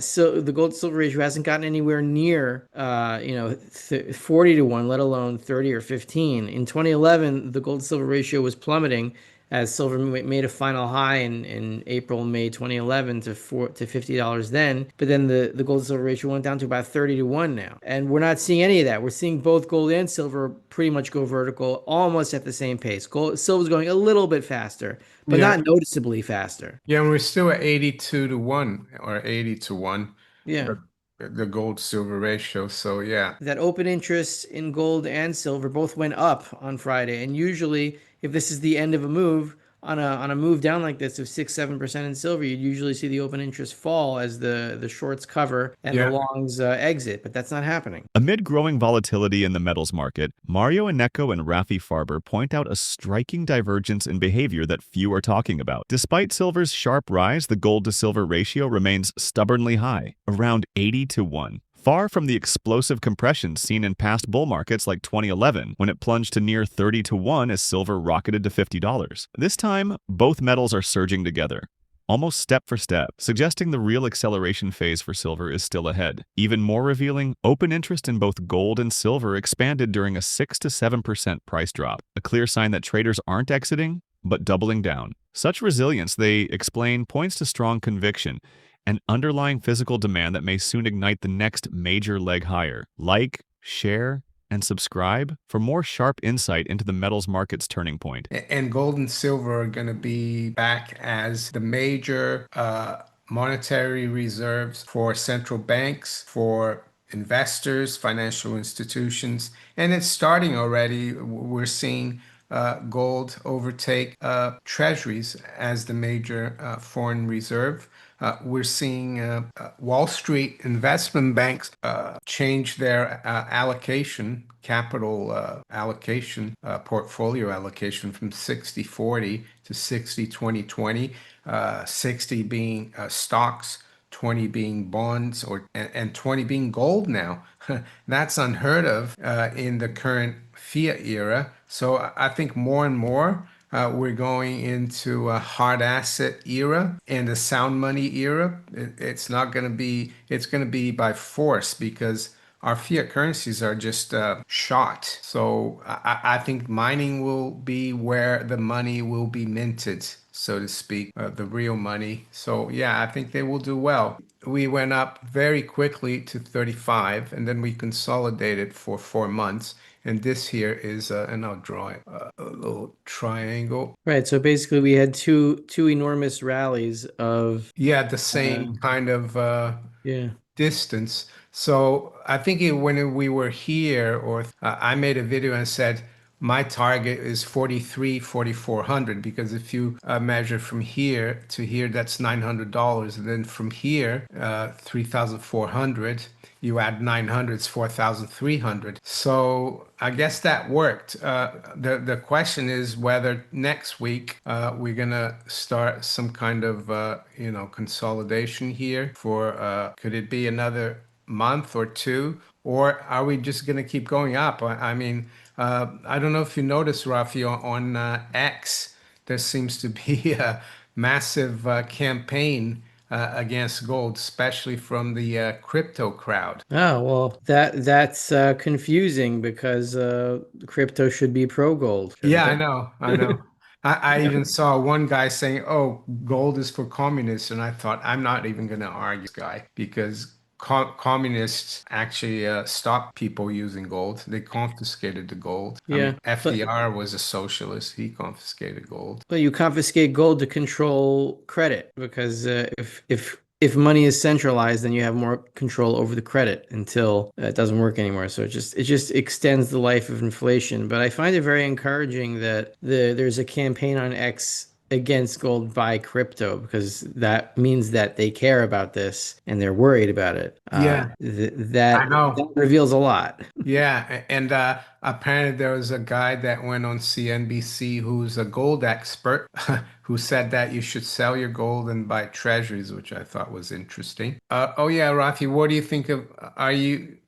So the gold silver ratio hasn't gotten anywhere near, 40 to 1, let alone 30 or 15. In 2011, the gold silver ratio was plummeting as silver made a final high in April, May 2011 to $50 then. But then the gold silver ratio went down to about 30 to 1 now. And we're not seeing any of that. We're seeing both gold and silver pretty much go vertical almost at the same pace. Silver's going a little bit faster, but Yeah. not noticeably faster. Yeah, and we're still at 82 to 1 or 80 to 1, Yeah. the gold silver ratio. So yeah. That open interest in gold and silver both went up on Friday. And usually, if this is the end of a move on a move down like this of 6-7% in silver, you'd usually see the open interest fall as the shorts cover and the Yeah. longs exit. But that's not happening. Amid growing volatility in the metals market, MarioInnecco and Rafi Farber point out a striking divergence in behavior that few are talking about. Despite silver's sharp rise, the gold to silver ratio remains stubbornly high, around 80 to 1. Far from the explosive compression seen in past bull markets like 2011, when it plunged to near 30 to 1 as silver rocketed to $50. This time, both metals are surging together, almost step for step, suggesting the real acceleration phase for silver is still ahead. Even more revealing, open interest in both gold and silver expanded during a 6 to 7% price drop, a clear sign that traders aren't exiting, but doubling down. Such resilience, they explain, points to strong conviction, an underlying physical demand that may soon ignite the next major leg higher. Like, share, and subscribe for more sharp insight into the metals market's turning point. And gold and silver are going to be back as the major monetary reserves for central banks, for investors, financial institutions, and it's starting already. We're seeing gold overtake treasuries as the major foreign reserve. We're seeing Wall Street investment banks change their capital allocation, portfolio allocation from 60-40 to 60-20-20, 60 being stocks, 20 being bonds, and 20 being gold now. That's unheard of in the current fiat era. So I think more and more we're going into a hard asset era and a sound money era. It's not going to be, it's going to be by force because our fiat currencies are just shot. So I think mining will be where the money will be minted, so to speak, the real money. So yeah, I think they will do well. We went up very quickly to 35 and then we consolidated for 4 months. And this here is, and I'll draw it, a little triangle. Right. So basically, we had two enormous rallies of Yeah, the uh, same kind of yeah. distance. So I think when we were here, or I made a video and said my target is 43, 4,400 because if you measure from here to here, that's $900. And then from here, 3,400, you add 900, it's 4,300. So I guess that worked. The question is whether next week we're gonna start some kind of consolidation here for could it be another month or two, or are we just gonna keep going up? I mean, I don't know if you noticed, Rafi, on X, there seems to be a massive campaign against gold, especially from the crypto crowd. Oh, well, that's confusing because crypto should be pro gold, Yeah, shouldn't I it? know, I know. I even saw one guy saying, "Oh, gold is for communists," and I thought, I'm not even going to argue this guy because communists actually stopped people using gold. They confiscated the gold. I mean, Yeah, FDR was a socialist. He confiscated gold. but you confiscate gold to control credit because if money is centralized, then you have more control over the credit until it doesn't work anymore. So it just extends the life of inflation. But I find it very encouraging that there's a campaign on X against gold by crypto because that means that they care about this and they're worried about it. Yeah, I That know. reveals a lot. Yeah, and apparently there was a guy that went on CNBC who's a gold expert who said that you should sell your gold and buy treasuries, which I thought was interesting. Oh yeah, Rafi, what do you think of,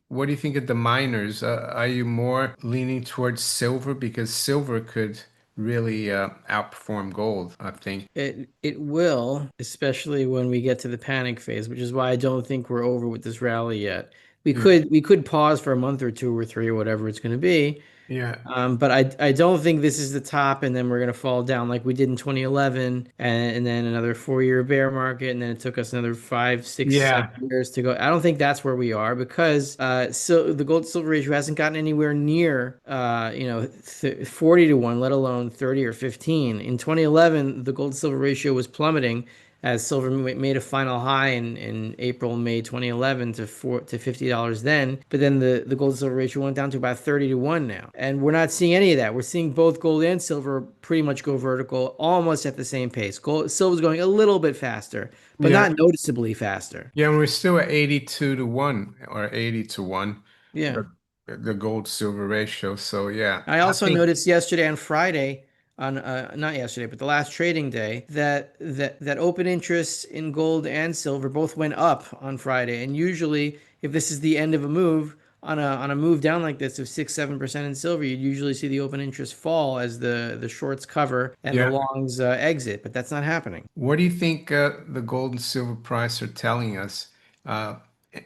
what do you think of the miners? Are you more leaning towards silver because silver could really outperform gold, I think. It will, especially when we get to the panic phase, which is why I don't think we're over with this rally yet. Yeah. We could pause for a month or two or three or whatever it's going to be. Yeah. But I don't think this is the top, and then we're gonna fall down like we did in 2011, and then another 4 year bear market, and then it took us another five, six, Yeah. 7 years to go. I don't think that's where we are because so the gold silver ratio hasn't gotten anywhere near 40 to 1, let alone 30 or 15. In 2011, the gold silver ratio was plummeting as silver made a final high in April, May 2011 to $50 then. But then the gold silver ratio went down to about 30 to 1 now. And we're not seeing any of that. We're seeing both gold and silver pretty much go vertical almost at the same pace. Silver's going a little bit faster, but Yeah. not noticeably faster. Yeah, and we're still at 82 to 1 or 80 to 1, Yeah. the gold silver ratio. So yeah, I I also think noticed yesterday on Friday, on not yesterday, but the last trading day, that open interest in gold and silver both went up on Friday. And usually, if this is the end of a move on a move down like this of 6-7% in silver, you'd usually see the open interest fall as the shorts cover and the yeah. longs exit. But that's not happening. What do you think the gold and silver price are telling us? Uh,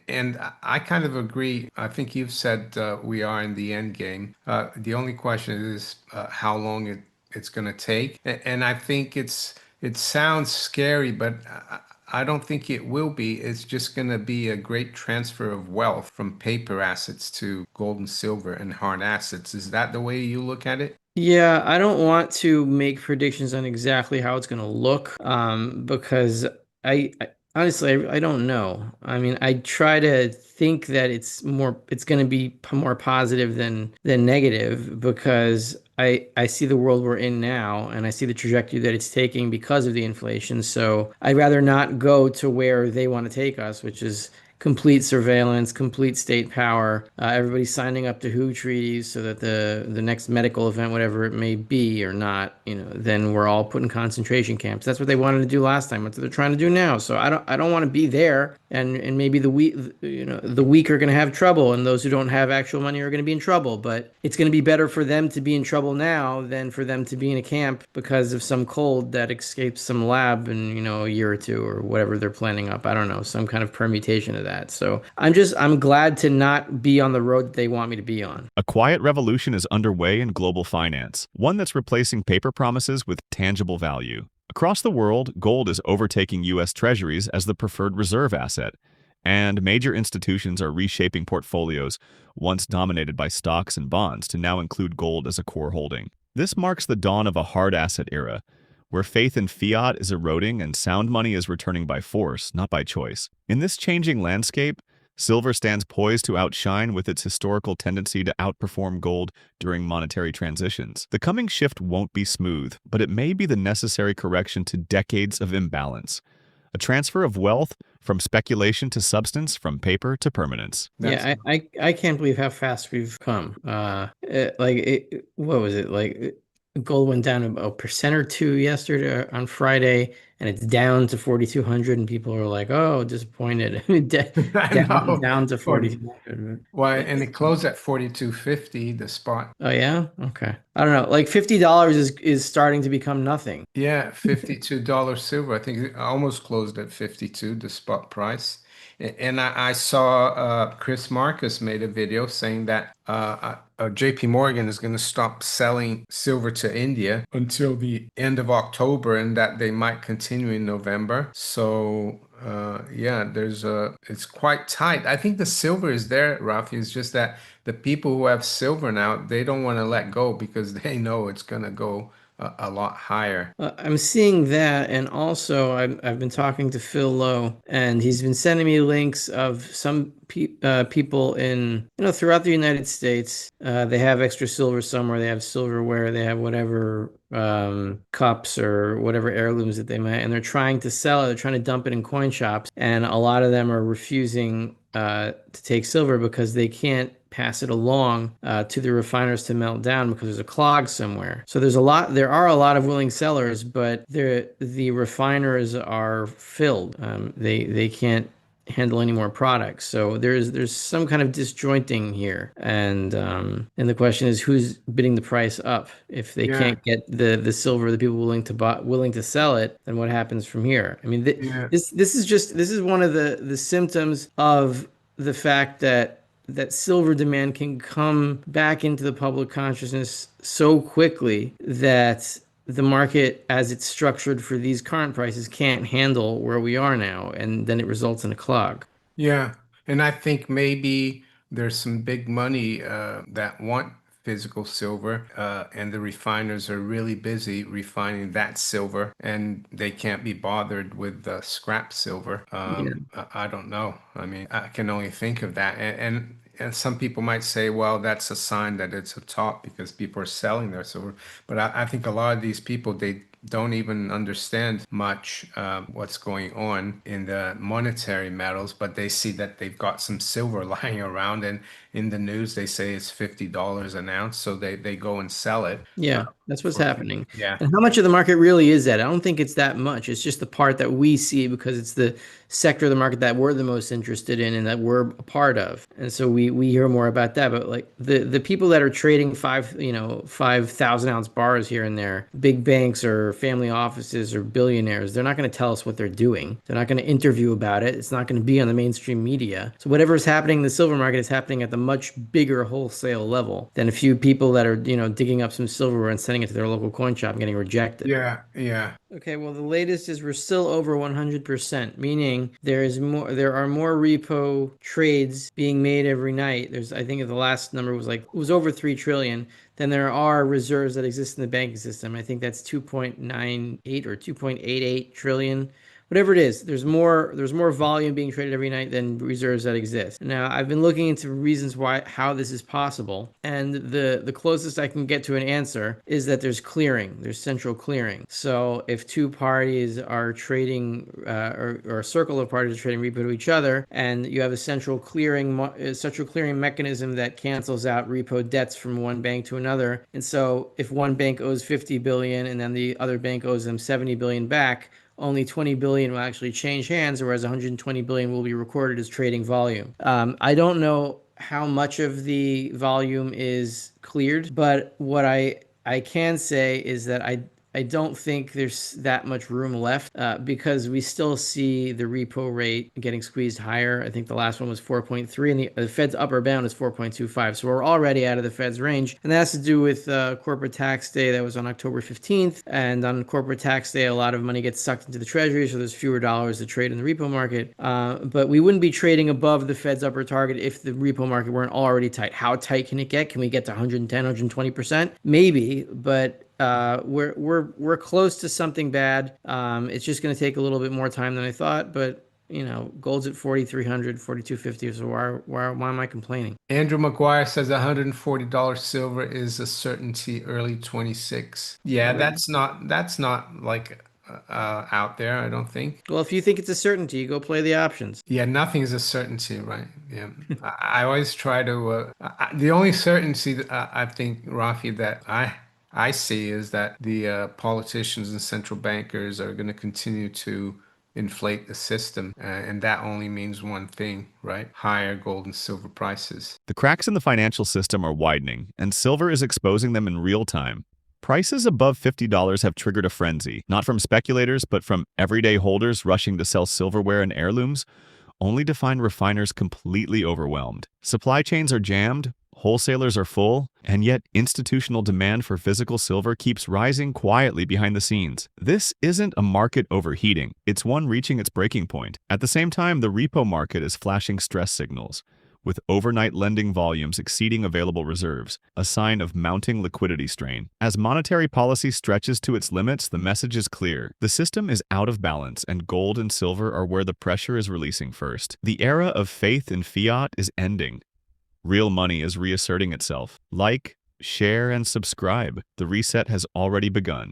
and I kind of agree. I think you've said we are in the end game. The only question is how long it's going to take. And I think it sounds scary, but I don't think it will be. It's just going to be a great transfer of wealth from paper assets to gold and silver and hard assets. Is that the way you look at it? Yeah, I don't want to make predictions on exactly how it's going to look, because I honestly I don't know. I mean, I try to think that it's going to be more positive than negative because I see the world we're in now and I see the trajectory that it's taking because of the inflation. So I'd rather not go to where they want to take us, which is complete surveillance, complete state power. Everybody's signing up to WHO treaties so that the next medical event, whatever it may be or not, then we're all put in concentration camps. That's what they wanted to do last time. That's what they're trying to do now. So I don't want to be there. And maybe the weak are going to have trouble, and those who don't have actual money are going to be in trouble. But it's going to be better for them to be in trouble now than for them to be in a camp because of some cold that escapes some lab in a year or two or whatever they're planning up. I don't know, some kind of permutation of that. So I'm glad to not be on the road that they want me to be on. A quiet revolution is underway in global finance, one that's replacing paper promises with tangible value. Across the world, gold is overtaking U.S. Treasuries as the preferred reserve asset, and major institutions are reshaping portfolios once dominated by stocks and bonds to now include gold as a core holding. This marks the dawn of a hard asset era, where faith in fiat is eroding and sound money is returning by force, not by choice. In this changing landscape, silver stands poised to outshine with its historical tendency to outperform gold during monetary transitions. The coming shift won't be smooth, but it may be the necessary correction to decades of imbalance. A transfer of wealth from speculation to substance, from paper to permanence. That's Yeah, I can't believe how fast we've come. What was it? Gold went down a percent or two yesterday on Friday, and it's down to 4,200, and people are like, "Oh, disappointed." I know. Down to Or 4,200. why? And it closed at 42.50, the spot. Oh yeah? Okay. I don't know. Like $50 is starting to become nothing. Yeah, $52 silver. I think it almost closed at 52, the spot price. And I saw Chris Marcus made a video saying that JP Morgan is going to stop selling silver to India until the end of October and that they might continue in November. So yeah, it's quite tight. I think the silver is there, Rafi. It's just that the people who have silver now, they don't want to let go because they know it's going to go a lot higher. I'm seeing that, and also I've been talking to Phil Lowe, and he's been sending me links of some people in throughout the United States. They have extra silver somewhere. They have silverware. They have whatever cups or whatever heirlooms that they might, and they're trying to sell it. They're trying to dump it in coin shops, and a lot of them are refusing to take silver because they can't pass it along to the refiners to melt down because there's a clog somewhere. So there are a lot of willing sellers, but the refiners are filled. They can't handle any more products. So there's some kind of disjointing here, and the question is who's bidding the price up. If they Yeah, can't get the silver, the people willing to sell it, then what happens from here? I mean, yeah, this is one of the symptoms of the fact that silver demand can come back into the public consciousness so quickly that the market, as it's structured for these current prices, can't handle where we are now, and then it results in a clog. yeah. And I think maybe there's some big money that want physical silver, and the refiners are really busy refining that silver, and they can't be bothered with scrap silver. Yeah. I don't know. I mean, I can only think of that. And some people might say, well, that's a sign that it's a top because people are selling their silver. But I think a lot of these people, they don't even understand much what's going on in the monetary metals, but they see that they've got some silver lying around, and in the news they say it's $50 an ounce, so they go and sell it Yeah, that's what's for a few. happening. Yeah, And how much of the market really is that? I don't think it's that much. It's just the part that we see because it's the sector of the market that we're the most interested in and that we're a part of. And so we hear more about that. But like the people that are trading 5,000 ounce bars here and there, big banks or family offices or billionaires, they're not going to tell us what they're doing. They're not going to interview about it. It's not going to be on the mainstream media. So whatever is happening in the silver market is happening at the much bigger wholesale level than a few people that are, digging up some silverware and sending it to their local coin shop and getting rejected. yeah, yeah, Okay, well, the latest is we're still over 100%, meaning there are more repo trades being made every night. I think the last number was it was over 3 trillion. Then there are reserves that exist in the banking system. I think that's 2.98 or 2.88 trillion. Whatever it is, there's more volume being traded every night than reserves that exist. Now, I've been looking into reasons how this is possible, and the closest I can get to an answer is that there's central clearing. So if two parties are trading, or a circle of parties are trading repo to each other, and you have a central clearing mechanism that cancels out repo debts from one bank to another, and so if one bank owes 50 billion and then the other bank owes them 70 billion back, only 20 billion will actually change hands, whereas 120 billion will be recorded as trading volume. I don't know how much of the volume is cleared, but what I can say is that I don't think there's that much room left because we still see the repo rate getting squeezed higher. I think the last one was 4.3, and the Fed's upper bound is 4.25. So we're already out of the Fed's range. And that has to do with corporate tax day that was on October 15th. And on corporate tax day, a lot of money gets sucked into the Treasury, so there's fewer dollars to trade in the repo market. But we wouldn't be trading above the Fed's upper target if the repo market weren't already tight. How tight can it get? Can we get to 110, 120%? Maybe, but we're close to something bad. It's just going to take a little bit more time than I thought, but gold's at 4,300, 4,250. So why am I complaining? Andrew McGuire says $140 silver is a certainty early 26. Yeah, that's not like out there, I don't think. Well, if you think it's a certainty, go play the options. Yeah, nothing is a certainty, right? Yeah. I always try to the only certainty that I think, Rafi, that I see is that the politicians and central bankers are going to continue to inflate the system, and that only means one thing, right? Higher gold and silver prices. The cracks in the financial system are widening, and silver is exposing them in real time. Prices above $50 have triggered a frenzy, not from speculators, but from everyday holders rushing to sell silverware and heirlooms, only to find refiners completely overwhelmed. Supply chains are jammed, wholesalers are full, and yet institutional demand for physical silver keeps rising quietly behind the scenes. This isn't a market overheating, it's one reaching its breaking point. At the same time, the repo market is flashing stress signals, with overnight lending volumes exceeding available reserves, a sign of mounting liquidity strain. As monetary policy stretches to its limits, the message is clear. The system is out of balance, and gold and silver are where the pressure is releasing first. The era of faith in fiat is ending. Real money is reasserting itself. Like, share, and subscribe. The reset has already begun.